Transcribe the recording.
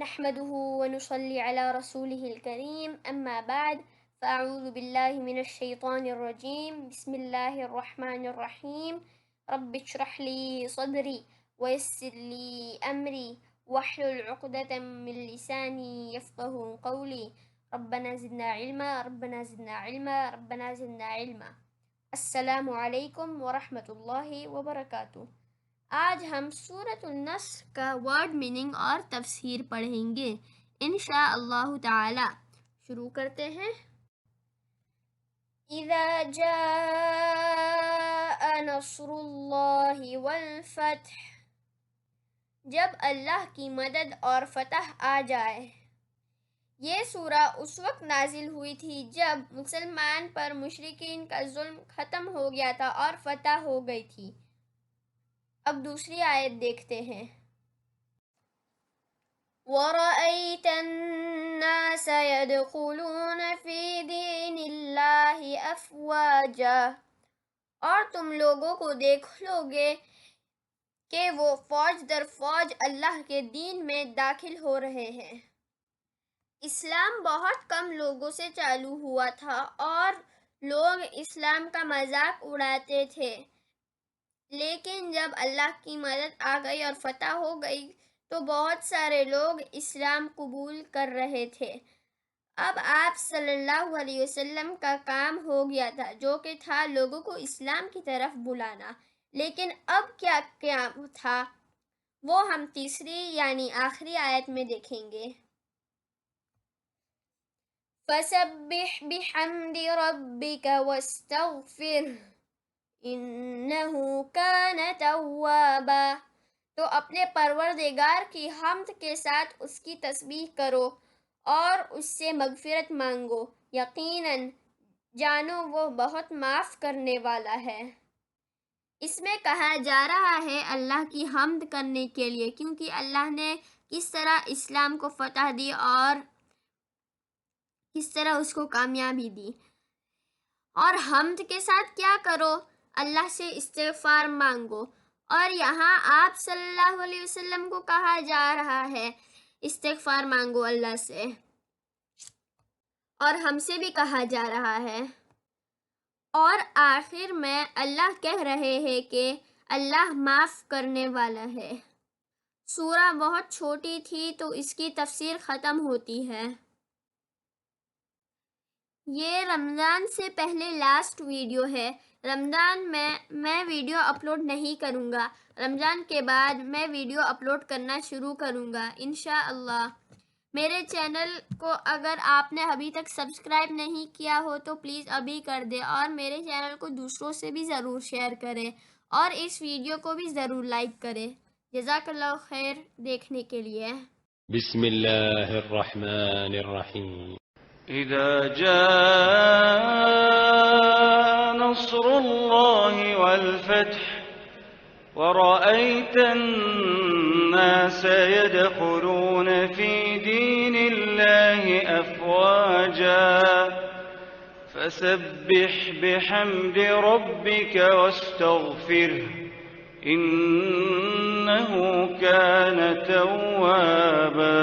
نحمده ونصلي على رسوله الكريم أما بعد فأعوذ بالله من الشيطان الرجيم بسم الله الرحمن الرحيم رب اشرح لي صدري ويسر لي أمري واحلل عقدة من لساني يفقه قولي ربنا زدنا علما ربنا زدنا علما ربنا زدنا علما السلام علیکم ورحمۃ اللہ وبرکاتہ۔ آج ہم سورۃ النصر کا ورڈ میننگ اور تفسیر پڑھیں گے انشاء اللہ تعالی۔ شروع کرتے ہیں۔ اذا جاء نصر اللہ والفتح، جب اللہ کی مدد اور فتح آ جائے۔ یہ سورہ اس وقت نازل ہوئی تھی جب مسلمان پر مشرکین کا ظلم ختم ہو گیا تھا اور فتح ہو گئی تھی۔ اب دوسری آیت دیکھتے ہیں۔ وَرَأَيْتَ النَّاسَ يَدْخُلُونَ فِي دِينِ اللَّهِ أَفْوَاجًا، اور تم لوگوں کو دیکھ لو گے کہ وہ فوج در فوج اللہ کے دین میں داخل ہو رہے ہیں۔ اسلام بہت کم لوگوں سے چالو ہوا تھا اور لوگ اسلام کا مذاق اڑاتے تھے، لیکن جب اللہ کی مدد آ گئی اور فتح ہو گئی تو بہت سارے لوگ اسلام قبول کر رہے تھے۔ اب آپ صلی اللہ علیہ وسلم کا کام ہو گیا تھا جو کہ تھا لوگوں کو اسلام کی طرف بلانا، لیکن اب کیا قیام تھا وہ ہم تیسری یعنی آخری آیت میں دیکھیں گے۔ فَسَبِّحْ بِحَمْدِ رَبِّكَ وَاسْتَغْفِرْهُ إِنَّهُ كَانَ تَوَّابًا، تو اپنے پروردگار کی حمد کے ساتھ اس کی تسبیح کرو اور اس سے مغفرت مانگو، یقیناً جانو وہ بہت معاف کرنے والا ہے۔ اس میں کہا جا رہا ہے اللہ کی حمد کرنے کے لیے، کیونکہ اللہ نے کس طرح اسلام کو فتح دی اور کس طرح اس کو کامیابی دی۔ اور حمد کے ساتھ کیا کرو؟ اللہ سے استغفار مانگو، اور یہاں آپ صلی اللہ علیہ وسلم کو کہا جا رہا ہے استغفار مانگو اللہ سے، اور ہم سے بھی کہا جا رہا ہے۔ اور آخر میں اللہ کہہ رہے ہیں کہ اللہ معاف کرنے والا ہے۔ سورہ بہت چھوٹی تھی تو اس کی تفسیر ختم ہوتی ہے۔ یہ رمضان سے پہلے لاسٹ ویڈیو ہے۔ رمضان میں ویڈیو اپلوڈ نہیں کروں گا، رمضان کے بعد میں ویڈیو اپلوڈ کرنا شروع کروں گا انشاءاللہ۔ میرے چینل کو اگر آپ نے ابھی تک سبسکرائب نہیں کیا ہو تو پلیز ابھی کر دیں، اور میرے چینل کو دوسروں سے بھی ضرور شیئر کریں، اور اس ویڈیو کو بھی ضرور لائک کریں۔ جزاک اللہ خیر دیکھنے کے لیے۔ بسم اللہ الرحمن الرحیم۔ اذا جاء نصر الله والفتح ورأيت الناس يدخلون في دين الله أفواجا فسبح بحمد ربك واستغفره إنه كان توابا۔